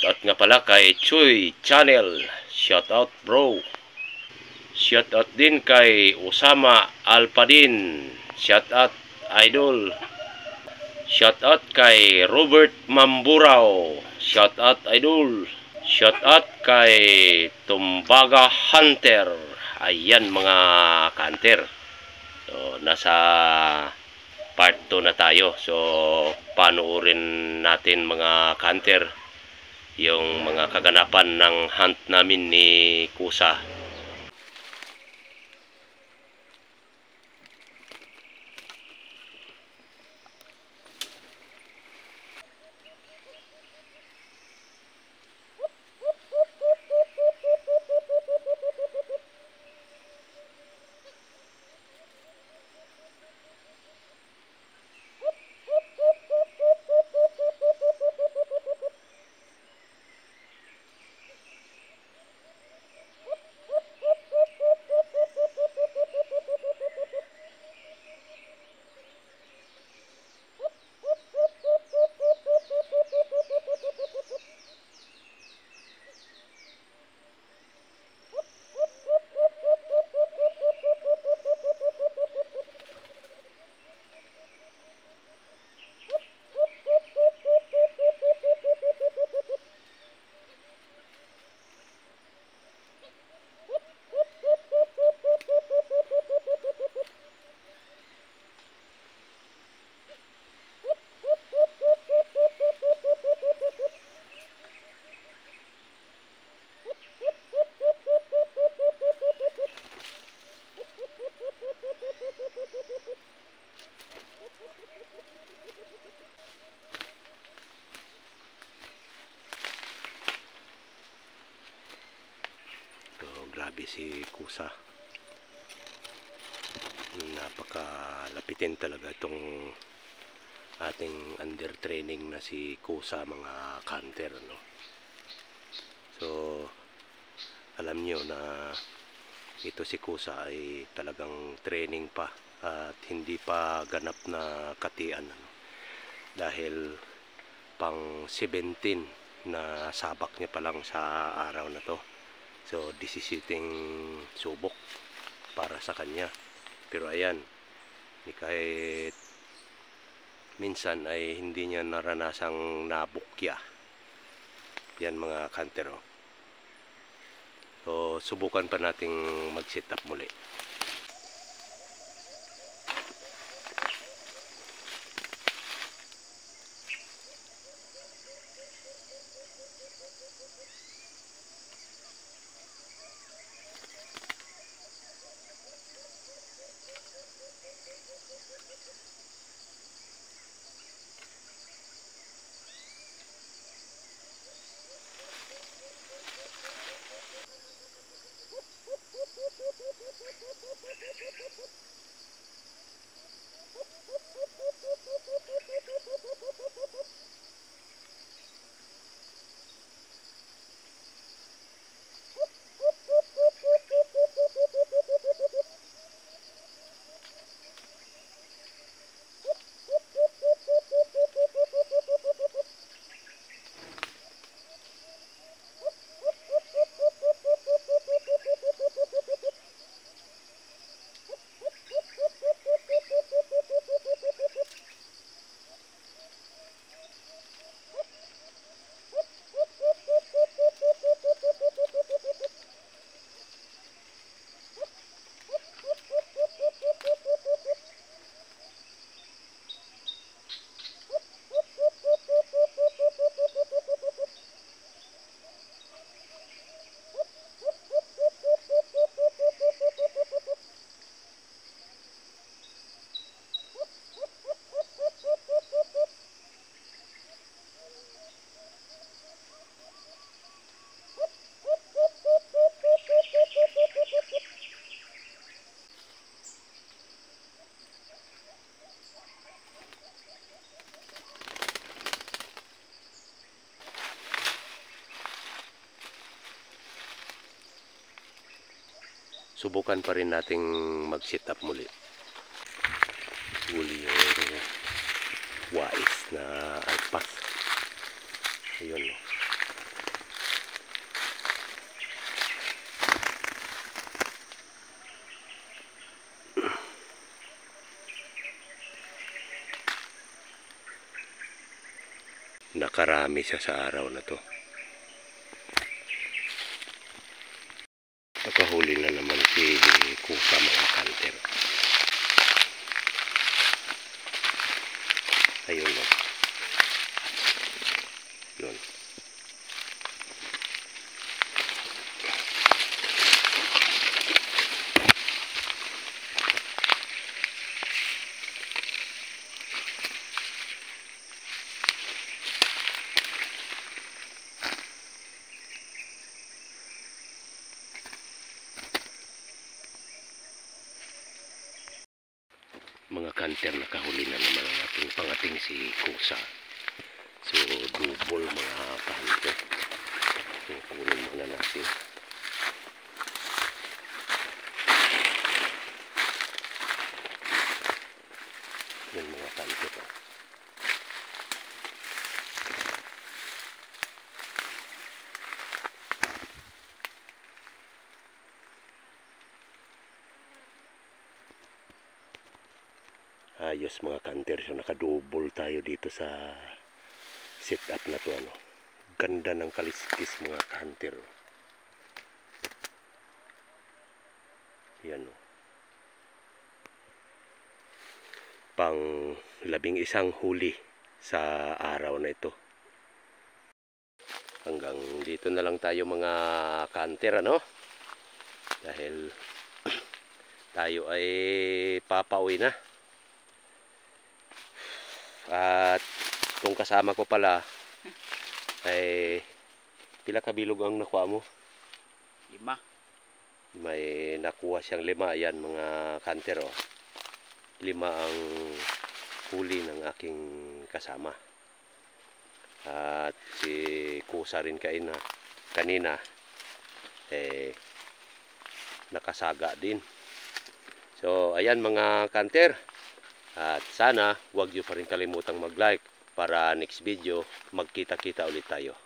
Shoutout nga pala kay Chuy Channel. Shoutout bro. Shoutout din kay Usama Alpadin. Shoutout idol. Shoutout kay Robert Mamburao. Shoutout idol. Shoutout kay Tumbaga Hunter. Ayan mga ka-hunter. So nasa part 2 na tayo. So panoorin natin mga ka-hunter yung mga kaganapan ng hunt namin ni Kusa. Grabe si Kusa. Napakalapitin talaga itong ating under training na si Kusa mga hunter, no? So alam nyo na ito si Kusa ay talagang training pa at hindi pa ganap na katian, ano? Dahil pang 17 na sabak niya pa lang sa araw na to. So, disisiting subok para sa kanya. Pero ayan, kahit minsan ay hindi niya naranasang nabukya. Yan mga kantero. So, subukan pa nating mag-sit up muli. subukan pa rin nating mag-sit up muli. Huli yung wais na alpas. Ayun. nakarami siya sa araw na to. Nakahuli na naman si Kusa mga kanter. Ayun o. Yun. Mga kanter, nakahuli na naman ang ating pangating si Kusa. So, double mga kanter. So, kunin muna natin. Yan mga kanter. Ayos mga kanter, so nakadouble tayo dito sa setup na to. Ganda ng kaliskis mga kanter. Yan o. Pang 11 huli sa araw na ito. Hanggang dito na lang tayo mga kanter, dahil tayo ay papauwi na. At itong kasama ko pala ay pila kabilog ang nakuha mo? 5. May nakuha siyang 5. Yan mga kanter. 5 ang huli ng aking kasama. At si Kusa rin kanina nakasaga din. So ayan mga kanter. At sana huwag niyo pa rin kalimutang mag-like para next video magkita-kita ulit tayo.